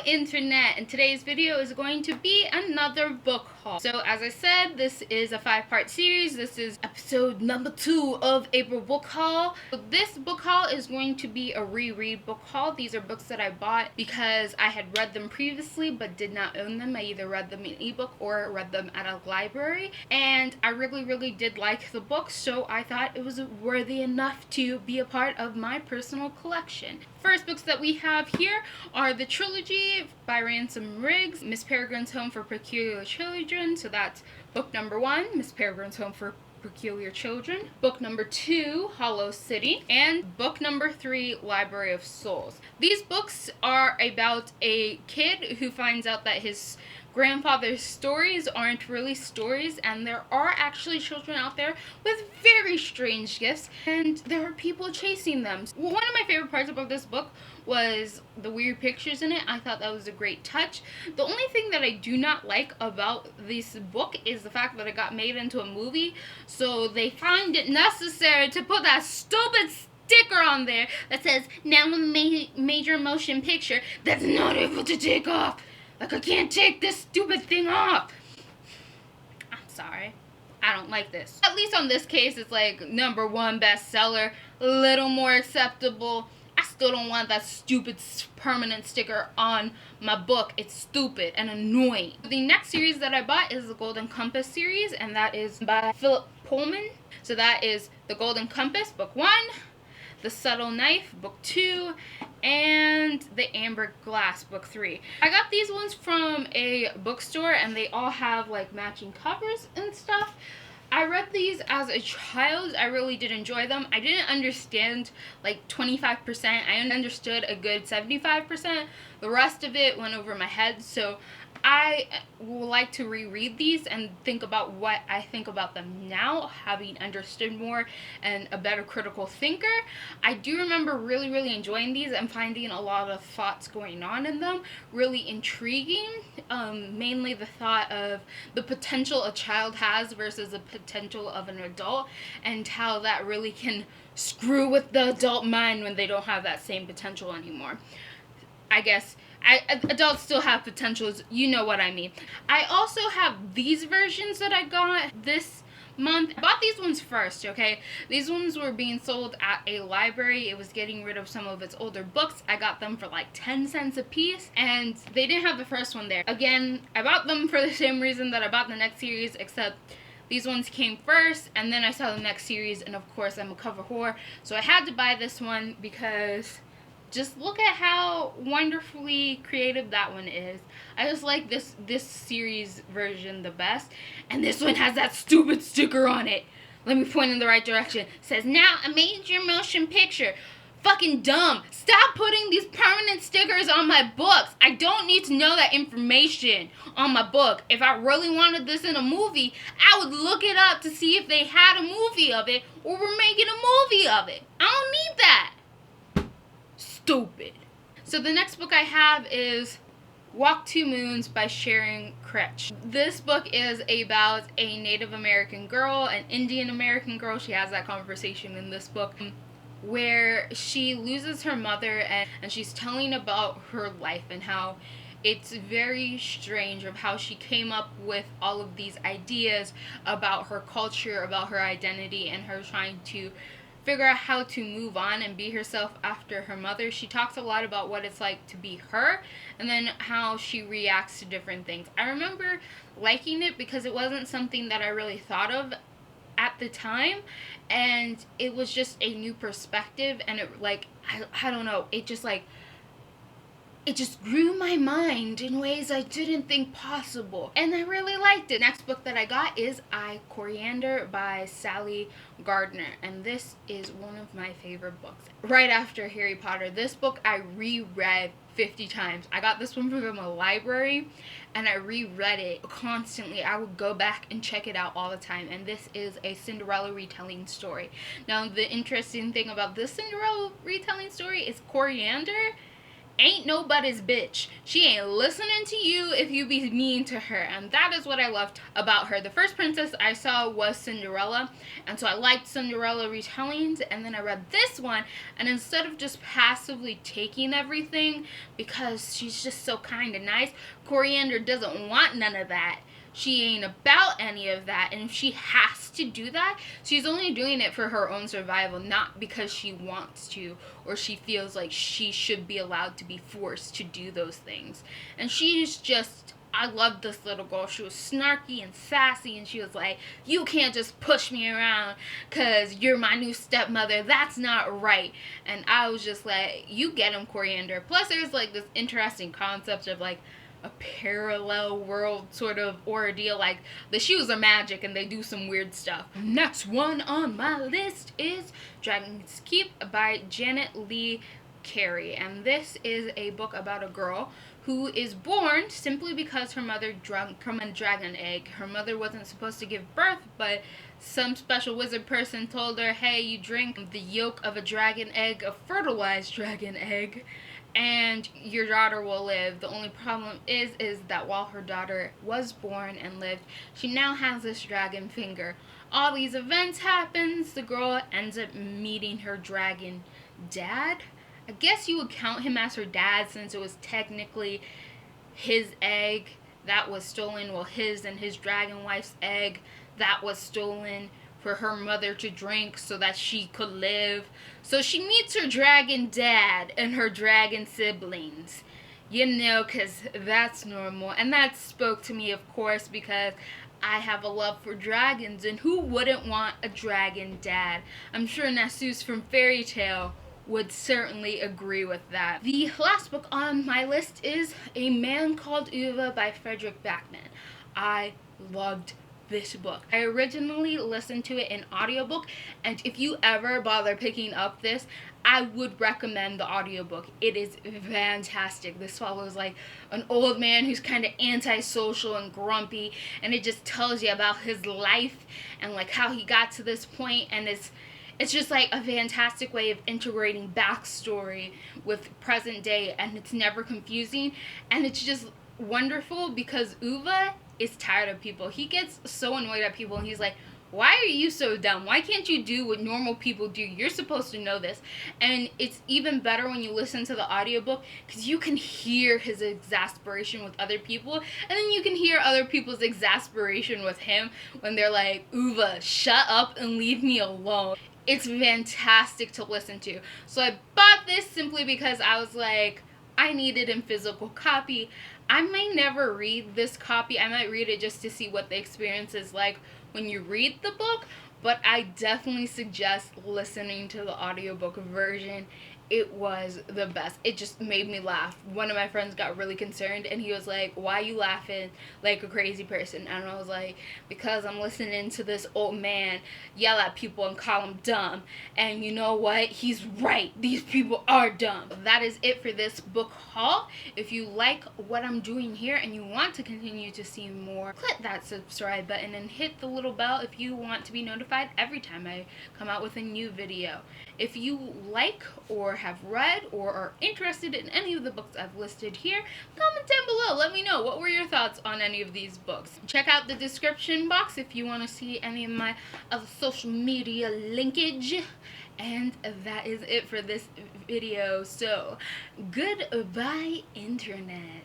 internet, and today's video is going to be another book haul. So as I said, this is a 5-part series. This is episode number 2 of April book haul. So this book haul is going to be a reread book haul. These are books that I bought because I had read them previously but did not own them. I either read them in ebook or read them at a library, and I really did like the books, so I thought it was worthy enough to be a part of my personal collection. First books that we have here are the Trilogy by Ransom Riggs, Miss Peregrine's Home for Peculiar Children. So that's book number 1, Miss Peregrine's Home for Peculiar Children. Book number 2, Hollow City. And book number 3, Library of Souls. These books are about a kid who finds out that his grandfather's stories aren't really stories, and there are actually children out there with very strange gifts, and there are people chasing them. One of my favorite parts about this book was the weird pictures in it. I thought that was a great touch. The only thing that I do not like about this book is the fact that it got made into a movie, so they find it necessary to put that stupid sticker on there that says now a major motion picture that's not able to take off. Like, I can't take this stupid thing off. I'm sorry. I don't like this. At least on this case, it's like #1 bestseller. A little more acceptable. I still don't want that stupid permanent sticker on my book. It's stupid and annoying. The next series that I bought is the Golden Compass series, and that is by Philip Pullman. So that is the Golden Compass, book 1. The Subtle Knife, book 2, and The Amber Glass, book 3. I got these ones from a bookstore, and they all have like matching covers and stuff. I read these as a child. I really did enjoy them. I didn't understand like 25%. I understood a good 75%. The rest of it went over my head, so I would like to reread these and think about what I think about them now, having understood more and a better critical thinker. I do remember really enjoying these and finding a lot of thoughts going on in them really intriguing. Mainly the thought of the potential a child has versus the potential of an adult, and how that really can screw with the adult mind when they don't have that same potential anymore. I guess adults still have potentials, you know what I mean. I also have these versions that I got this month. I bought these ones first, okay? These ones were being sold at a library. It was getting rid of some of its older books. I got them for like 10 cents a piece, and they didn't have the first one there. Again, I bought them for the same reason that I bought the next series, except these ones came first, and then I saw the next series, and of course I'm a cover whore, so I had to buy this one because just look at how wonderfully creative that one is. I just like this series version the best. And this one has that stupid sticker on it. Let me point in the right direction. It says, now a major motion picture. Fucking dumb. Stop putting these permanent stickers on my books. I don't need to know that information on my book. If I really wanted this in a movie, I would look it up to see if they had a movie of it or were making a movie of it. I don't need that. Stupid. So the next book I have is Walk Two Moons by Sharon Kretsch. This book is about a Native American girl, an Indian American girl. She has that conversation in this book where she loses her mother, and she's telling about her life and how it's very strange of how she came up with all of these ideas about her culture, about her identity, and her trying to figure out how to move on and be herself after her mother. She talks a lot about what it's like to be her, and then how she reacts to different things. I remember liking it because it wasn't something that I really thought of at the time, and it was just a new perspective, and it like I don't know, it just grew my mind in ways I didn't think possible, and I really liked it. Next book that I got is Coriander by Sally Gardner, and this is one of my favorite books. Right after Harry Potter, this book I reread 50 times. I got this one from a library, and I reread it constantly. I would go back and check it out all the time, and this is a Cinderella retelling story. Now, the interesting thing about this Cinderella retelling story is Coriander ain't nobody's bitch. She ain't listening to you if you be mean to her. And that is what I loved about her. The first princess I saw was Cinderella, and so I liked Cinderella retellings. And then I read this one, and instead of just passively taking everything because she's just so kind and nice, Coriander doesn't want none of that. She ain't about any of that, and if she has to do that, she's only doing it for her own survival, not because she wants to or she feels like she should be allowed to be forced to do those things. And she's just, I loved this little girl. She was snarky and sassy, and she was like, you can't just push me around because you're my new stepmother. That's not right. And I was just like, you get him, Coriander. Plus there's like this interesting concept of like a parallel world sort of ordeal, like the shoes are magic and they do some weird stuff. Next one on my list is Dragon's Keep by Janet Lee Carey, and this is a book about a girl who is born simply because her mother drank from a dragon egg. Her mother wasn't supposed to give birth, but some special wizard person told her, hey, you drink the yolk of a dragon egg, a fertilized dragon egg, and your daughter will live. The only problem is that while her daughter was born and lived, she now has this dragon finger. All these events happens. The girl ends up meeting her dragon dad. I guess you would count him as her dad since it was technically his egg that was stolen. Well, his and his dragon wife's egg that was stolen for her mother to drink so that she could live. So she meets her dragon dad and her dragon siblings, you know, because that's normal. And that spoke to me, of course, because I have a love for dragons, and who wouldn't want a dragon dad? I'm sure Nassus from Fairy Tale would certainly agree with that. The last book on my list is A Man Called Uwe by Frederick Backman. I loved this book. I originally listened to it in audiobook, and if you ever bother picking up this, I would recommend the audiobook. It is fantastic. This follows like an old man who's kind of antisocial and grumpy, and it just tells you about his life and like how he got to this point, and it's just like a fantastic way of integrating backstory with present day, and it's never confusing, and it's just wonderful because Uwe is tired of people. He gets so annoyed at people, and he's like, why are you so dumb? Why can't you do what normal people do? You're supposed to know this. And it's even better when you listen to the audiobook because you can hear his exasperation with other people, and then you can hear other people's exasperation with him when they're like, Uwe, shut up and leave me alone. It's fantastic to listen to. So I bought this simply because I was like, I need it in physical copy. I may never read this copy. I might read it just to see what the experience is like when you read the book, but I definitely suggest listening to the audiobook version. It was the best. It just made me laugh. One of my friends got really concerned, and he was like, why are you laughing like a crazy person? And I was like, because I'm listening to this old man yell at people and call them dumb. And you know what? He's right. These people are dumb. That is it for this book haul. If you like what I'm doing here and you want to continue to see more, click that subscribe button and hit the little bell if you want to be notified every time I come out with a new video. If you like or have read or are interested in any of the books I've listed here, comment down below. Let me know, what were your thoughts on any of these books? Check out the description box if you want to see any of my other social media linkage. And that is it for this video. So, goodbye, internet.